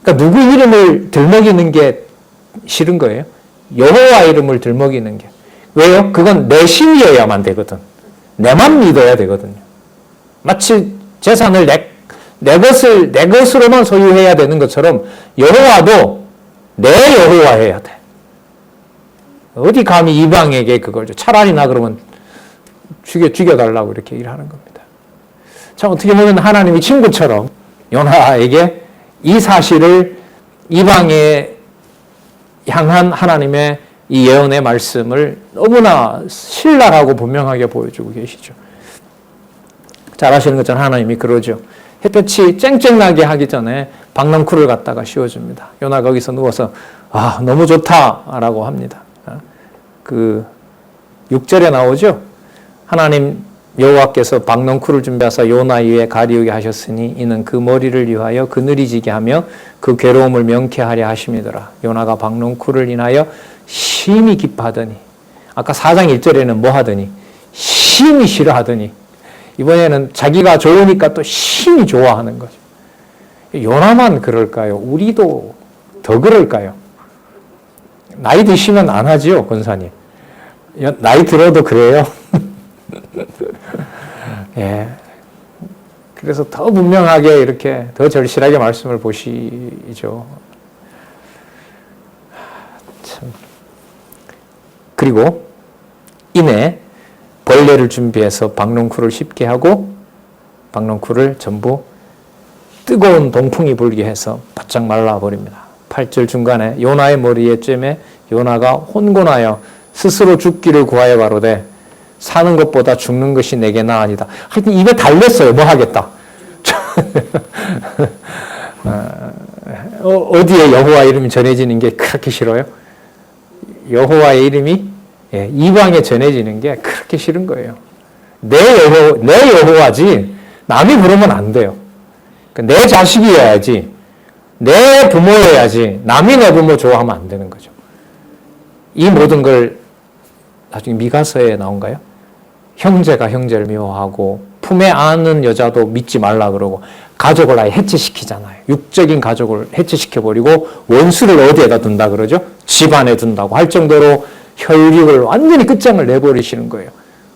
그러니까 누구 이름을 들먹이는 게 싫은 거예요. 여호와 이름을 들먹이는 게. 왜요? 그건 내 신이어야만 되거든. 내만 믿어야 되거든요. 마치 재산을 내 것으로만 소유해야 되는 것처럼 여호와도 내 여호와 해야 돼. 어디 감히 이방에게 그걸 줘. 차라리 나 그러면 죽여달라고 이렇게 얘기를 하는 겁니다. 참 어떻게 보면 하나님이 친구처럼 요나에게 이 사실을 이방에 향한 하나님의 이 예언의 말씀을 너무나 신랄하고 분명하게 보여주고 계시죠. 잘 아시는 것처럼 하나님이 그러죠. 햇볕이 쨍쨍나게 하기 전에 박넝쿨을 갖다가 씌워줍니다. 요나 거기서 누워서 아 너무 좋다라고 합니다. 그 6절에 나오죠. 하나님 여호와께서 박넝쿨을 준비하사 요나 위에 가리우게 하셨으니 이는 그 머리를 위하여 그늘이지게 하며 그 괴로움을 명쾌하려 하심이더라. 요나가 박넝쿨을 인하여 심히 기뻐하더니 아까 4장 1절에는 뭐 하더니 심히 싫어하더니 이번에는 자기가 좋으니까 또 심히 좋아하는 거죠. 요나만 그럴까요? 우리도 더 그럴까요? 나이 드시면 안 하지요, 권사님. 나이 들어도 그래요. 예. 그래서 더 분명하게 이렇게 더 절실하게 말씀을 보시죠. 참. 그리고 이내 벌레를 준비해서 박농쿨을 씹게 하고 박농쿨을 전부 뜨거운 동풍이 불게 해서 바짝 말라버립니다. 8절 중간에 요나의 머리에 쬐매 요나가 혼곤하여 스스로 죽기를 구하여 가로되 사는 것보다 죽는 것이 내게 나으니라. 하여튼 입에 달렸어요. 뭐 하겠다. 어디에 여호와 이름이 전해지는 게 그렇게 싫어요? 여호와의 이름이 이방에 전해지는 게 그렇게 싫은 거예요. 내 여호와지 남이 부르면 안 돼요. 내 자식이어야지, 내 부모여야지 남이 내 부모 좋아하면 안 되는 거죠. 이 모든 걸 나중에 미가서에 나온가요? 형제가 형제를 미워하고 품에 안는 여자도 믿지 말라 그러고 가족을 아예 해체시키잖아요. 육적인 가족을 해체시켜버리고 원수를 어디에다 둔다 그러죠? 집안에 둔다고 할 정도로 혈육을 완전히 끝장을 내버리시는 거예요.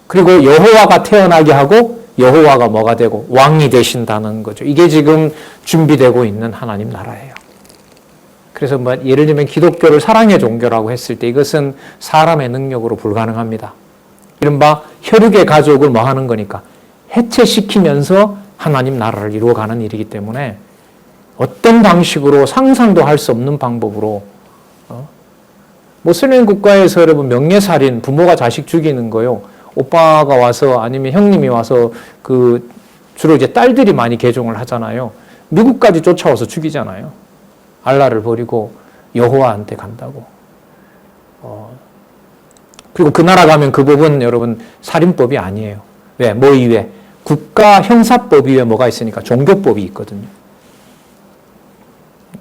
그리고 여호와가 태어나게 하고 여호와가 뭐가 되고 왕이 되신다는 거죠. 이게 지금 준비되고 있는 하나님 나라예요. 그래서 뭐 예를 들면 기독교를 사랑의 종교라고 했을 때 이것은 사람의 능력으로 불가능합니다. 이른바 혈육의 가족을 뭐 하는 거니까 해체시키면서 하나님 나라를 이루어가는 일이기 때문에 어떤 방식으로 상상도 할 수 없는 방법으로 모슬림 국가에서 여러분 명예살인, 부모가 자식 죽이는 거요. 오빠가 와서 아니면 형님이 와서 주로 이제 딸들이 많이 개종을 하잖아요. 미국까지 쫓아와서 죽이잖아요. 알라를 버리고 여호와한테 간다고. 그리고 그 나라 가면 그 법은 여러분 살인법이 아니에요. 왜? 뭐 이외에? 국가 형사법 이외에 뭐가 있으니까 종교법이 있거든요.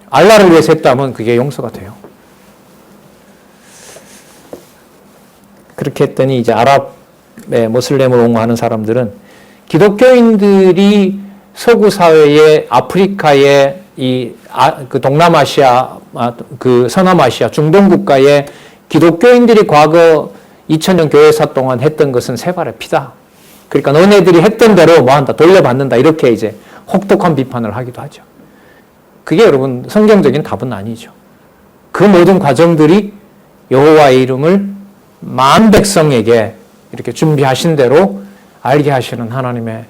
알라를 위해서 했다면 그게 용서가 돼요. 그렇게 했더니 이제 아랍의 모슬렘을 옹호하는 사람들은 기독교인들이 서구 사회에 아프리카에 그 동남아시아, 그 서남아시아, 중동 국가에 기독교인들이 과거 2000년 교회사 동안 했던 것은 세 발의 피다. 그러니까 너네들이 했던 대로 뭐 한다, 돌려받는다. 이렇게 이제 혹독한 비판을 하기도 하죠. 그게 여러분 성경적인 답은 아니죠. 그 모든 과정들이 여호와의 이름을 만 백성에게 이렇게 준비하신 대로 알게 하시는 하나님의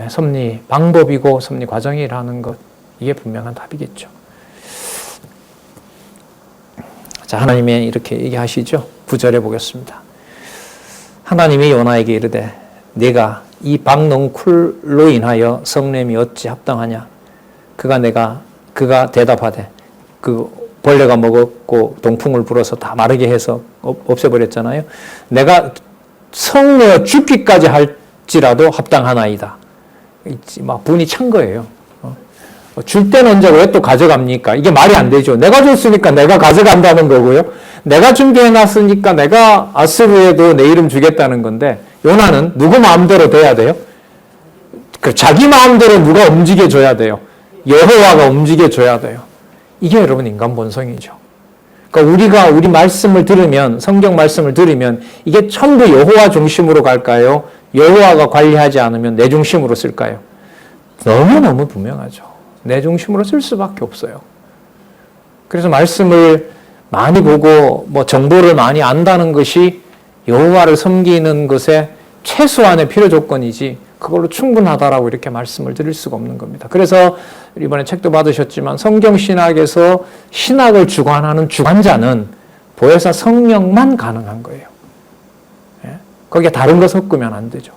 섭리 방법이고 섭리 과정이라는 것, 이게 분명한 답이겠죠. 자, 하나님이 이렇게 얘기하시죠. 9절에 보겠습니다. 하나님이 요나에게 이르되 네가 이 박농쿨로 인하여 성냄이 어찌 합당하냐. 그가 대답하되 그 벌레가 먹었고 동풍을 불어서 다 마르게 해서 없애버렸잖아요. 내가 성내어 죽기까지 할지라도 합당하나이다. 막 분이 찬 거예요. 줄 때는 언제 왜 또 가져갑니까? 이게 말이 안 되죠. 내가 줬으니까 내가 가져간다는 거고요. 내가 준비해놨으니까 내가 아스루에도 내 이름 주겠다는 건데 요나는 누구 마음대로 돼야 돼요? 자기 마음대로 누가 움직여줘야 돼요. 여호와가 움직여줘야 돼요. 이게 여러분 인간 본성이죠. 그러니까 우리 말씀을 들으면, 성경 말씀을 들으면 이게 전부 여호와 중심으로 갈까요? 여호와가 관리하지 않으면 내 중심으로 쓸까요? 너무너무 분명하죠. 내 중심으로 쓸 수밖에 없어요. 그래서 말씀을 많이 보고 뭐 정보를 많이 안다는 것이 여호와를 섬기는 것의 최소한의 필요 조건이지 그걸로 충분하다라고 이렇게 말씀을 드릴 수가 없는 겁니다. 그래서 이번에 책도 받으셨지만 성경신학에서 신학을 주관하는 주관자는 보혜사 성령만 가능한 거예요. 거기에 다른 거 섞으면 안 되죠.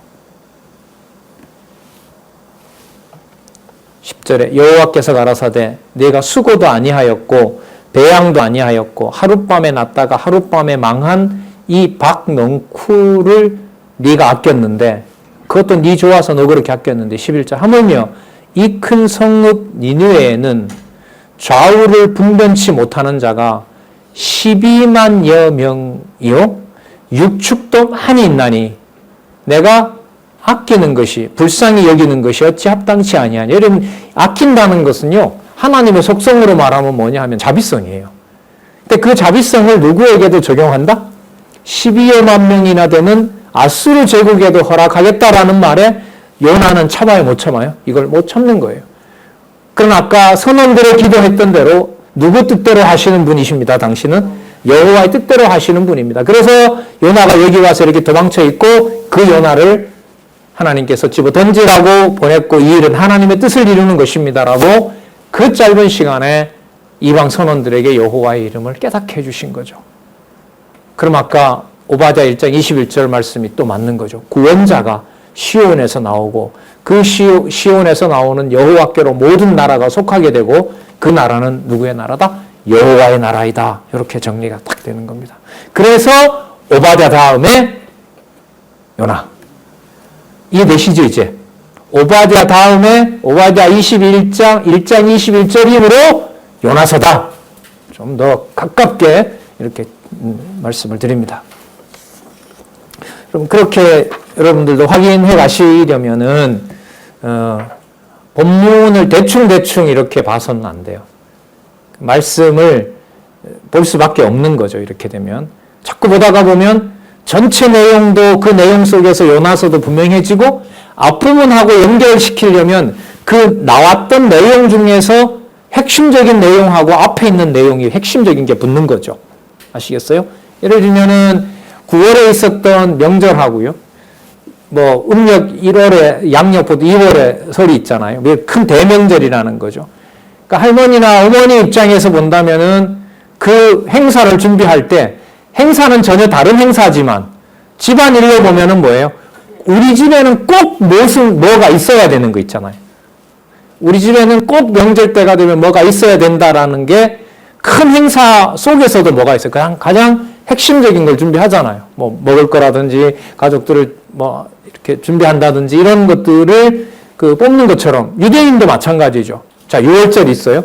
10절에 여호와께서 가라사대 네가 수고도 아니하였고 배양도 아니하였고 하룻밤에 났다가 하룻밤에 망한 이 박농쿨을 네가 아꼈는데 그것도 네 좋아서 너 그렇게 아꼈는데 11절 하물며 이 큰 성읍 니느웨에는 좌우를 분변치 못하는 자가 12만여 명이요 육축도 많이 있나니 내가 아끼는 것이 불쌍히 여기는 것이 어찌 합당치 아니하냐. 여러분 아낀다는 것은요 하나님의 속성으로 말하면 뭐냐 하면 자비성이에요. 근데 그 자비성을 누구에게도 적용한다? 12여만 명이나 되는 아수르 제국에도 허락하겠다라는 말에 요나는 참아요 못 참아요? 이걸 못 참는 거예요. 그러나 아까 선원들의 기도했던 대로 누구 뜻대로 하시는 분이십니다. 당신은 여호와의 뜻대로 하시는 분입니다. 그래서 요나가 여기 와서 이렇게 도망쳐 있고 그 요나를 하나님께서 집어 던지라고 보냈고 이 일은 하나님의 뜻을 이루는 것입니다라고 그 짧은 시간에 이방 선원들에게 여호와의 이름을 깨닫게 해주신 거죠. 그럼 아까 오바댜 1장 21절 말씀이 또 맞는 거죠. 구원자가 시온에서 나오고 그 시온에서 나오는 여호와께로 모든 나라가 속하게 되고 그 나라는 누구의 나라다? 여호와의 나라이다. 이렇게 정리가 딱 되는 겁니다. 그래서 오바댜 다음에 요나. 이해되시죠 이제? 오바댜 다음에 오바댜 1장 21절 이후로 요나서다. 좀 더 가깝게 이렇게 말씀을 드립니다. 그럼 그렇게 여러분들도 확인해 가시려면은 본문을 대충 이렇게 봐서는 안 돼요. 말씀을 볼 수밖에 없는 거죠. 이렇게 되면 자꾸 보다가 보면 전체 내용도 그 내용 속에서 요나서도 분명해지고 앞부분하고 연결시키려면 그 나왔던 내용 중에서 핵심적인 내용하고 앞에 있는 내용이 핵심적인 게 붙는 거죠. 아시겠어요? 예를 들면은 9월에 있었던 명절하고요. 뭐 음력 1월에 양력보다 2월에 설이 있잖아요. 큰 대명절이라는 거죠. 그러니까 할머니나 어머니 입장에서 본다면은 그 행사를 준비할 때 행사는 전혀 다른 행사지만 집안일로 보면은 뭐예요? 우리 집에는 꼭 뭐가 있어야 되는 거 있잖아요. 우리 집에는 꼭 명절 때가 되면 뭐가 있어야 된다라는 게 큰 행사 속에서도 뭐가 있어요? 그냥 가장 핵심적인 걸 준비하잖아요. 뭐 먹을 거라든지 가족들을 뭐 이렇게 준비한다든지 이런 것들을 그 뽑는 것처럼 유대인도 마찬가지죠. 자, 6월절 있어요.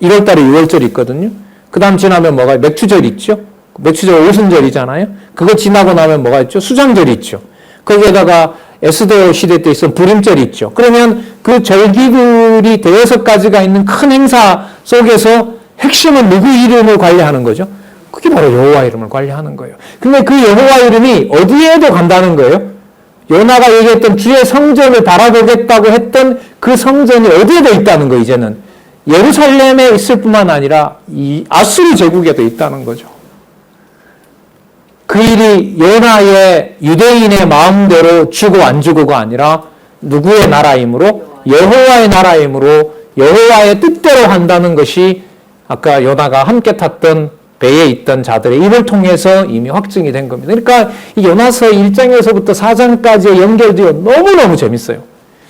1월 달에 6월절 있거든요. 그 다음 지나면 뭐가 맥추절 있죠. 맥추절 오순절이잖아요. 그거 지나고 나면 뭐가 있죠? 수장절이 있죠. 거기에다가 에스더 시대 때 있었던 부림절이 있죠. 그러면 그 절기들이 대여섯 가지가 있는 큰 행사 속에서 핵심은 누구 이름을 관리하는 거죠? 그게 바로 여호와 이름을 관리하는 거예요. 근데 그 여호와 이름이 어디에도 간다는 거예요? 요나가 얘기했던 주의 성전을 바라보겠다고 했던 그 성전이 어디에도 있다는 거예요, 이제는. 예루살렘에 있을 뿐만 아니라 이 아수르 제국에도 있다는 거죠. 그 일이 요나의 유대인의 마음대로 주고 안 주고가 아니라 누구의 나라이므로? 여호와의 나라이므로 여호와의 뜻대로 한다는 것이 아까 요나가 함께 탔던 배에 있던 자들의 입을 통해서 이미 확증이 된 겁니다. 그러니까 이 요나서 1장에서부터 4장까지의 연결되어 너무너무 재밌어요.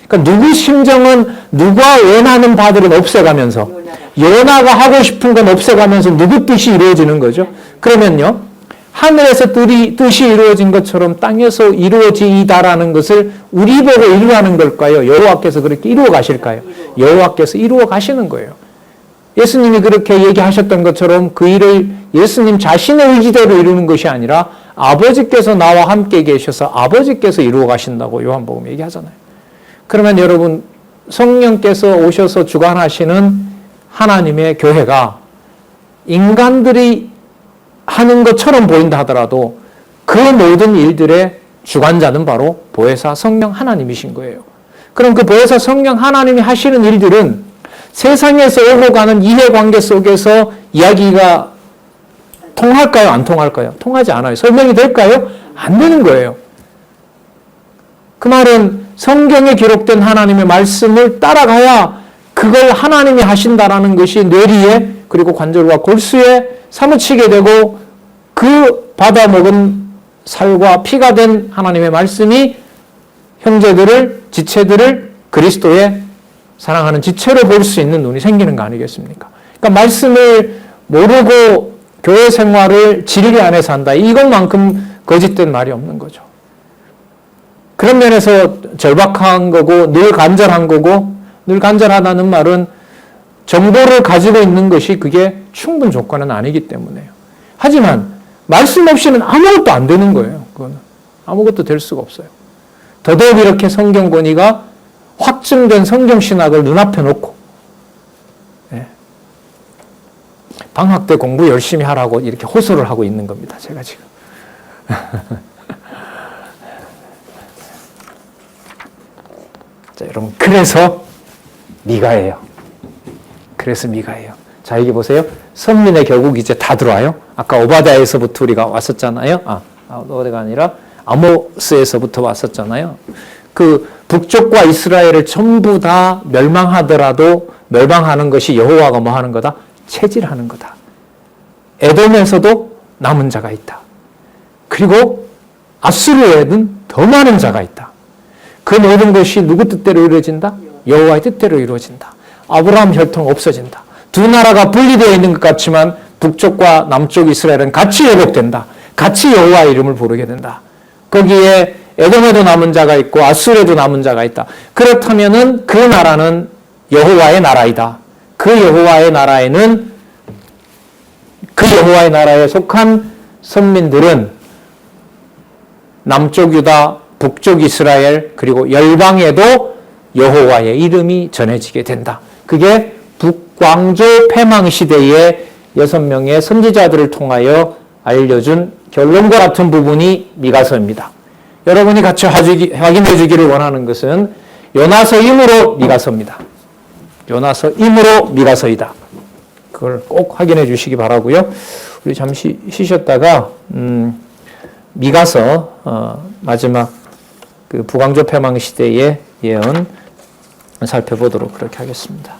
그러니까 누구 심정은 누가 원하는 바들은 없애가면서 요나가 하고 싶은 건 없애가면서 누구 뜻이 이루어지는 거죠. 그러면요. 하늘에서 뜻이 이루어진 것처럼 땅에서 이루어지다라는 것을 우리 보고 이루라는 걸까요? 여호와께서 그렇게 이루어 가실까요? 여호와께서 이루어 가시는 거예요. 예수님이 그렇게 얘기하셨던 것처럼 그 일을 예수님 자신의 의지대로 이루는 것이 아니라 아버지께서 나와 함께 계셔서 아버지께서 이루어 가신다고 요한복음 얘기하잖아요. 그러면 여러분 성령께서 오셔서 주관하시는 하나님의 교회가 인간들이 하는 것처럼 보인다 하더라도 그 모든 일들의 주관자는 바로 보혜사 성령 하나님이신 거예요. 그럼 그 보혜사 성령 하나님이 하시는 일들은 세상에서 오고 가는 이해관계 속에서 이야기가 통할까요? 안 통할까요? 통하지 않아요. 설명이 될까요? 안 되는 거예요. 그 말은 성경에 기록된 하나님의 말씀을 따라가야 그걸 하나님이 하신다라는 것이 뇌리에 그리고 관절과 골수에 사무치게 되고 그 받아먹은 살과 피가 된 하나님의 말씀이 형제들을, 지체들을 그리스도의 사랑하는 지체로 볼 수 있는 눈이 생기는 거 아니겠습니까? 그러니까 말씀을 모르고 교회 생활을 지리리 안에서 한다. 이것만큼 거짓된 말이 없는 거죠. 그런 면에서 절박한 거고 늘 간절한 거고 늘 간절하다는 말은 정보를 가지고 있는 것이 그게 충분 조건은 아니기 때문에요. 하지만 말씀 없이는 아무것도 안 되는 거예요. 그거는 아무것도 될 수가 없어요. 더더욱 이렇게 성경 권위가 확증된 성경신학을 눈앞에 놓고 방학 때 공부 열심히 하라고 이렇게 호소를 하고 있는 겁니다. 제가 지금. 자, 여러분 그래서 미가예요. 그래서 미가예요. 자, 여기 보세요. 선민에 결국 이제 다 들어와요. 아까 오바댜에서부터 우리가 왔었잖아요. 오바댜가 아니라 아모스에서부터 왔었잖아요. 그 북쪽과 이스라엘을 전부 다 멸망하더라도 멸망하는 것이 여호와가 뭐 하는 거다? 체질하는 거다. 에돔에서도 남은 자가 있다. 그리고 아수르에는 더 많은 자가 있다. 그 모든 것이 누구 뜻대로 이루어진다? 여호와의 뜻대로 이루어진다. 아브라함 혈통 없어진다. 두 나라가 분리되어 있는 것 같지만 북쪽과 남쪽 이스라엘은 같이 회복된다. 같이 여호와의 이름을 부르게 된다. 거기에 에돔에도 남은 자가 있고 아수르에도 남은 자가 있다. 그렇다면은 그 나라는 여호와의 나라이다. 그 여호와의 나라에는 그 여호와의 나라에 속한 선민들은 남쪽 유다, 북쪽 이스라엘 그리고 열방에도 여호와의 이름이 전해지게 된다. 그게 북왕조 폐망 시대의 6명의 선지자들을 통하여 알려준 결론과 같은 부분이 미가서입니다. 여러분이 같이 확인해 주기를 원하는 것은 요나서임으로 미가서입니다. 요나서임으로 미가서이다. 그걸 꼭 확인해 주시기 바라고요. 우리 잠시 쉬셨다가 미가서 마지막 그 북왕조 폐망 시대의 예언 살펴보도록 그렇게 하겠습니다.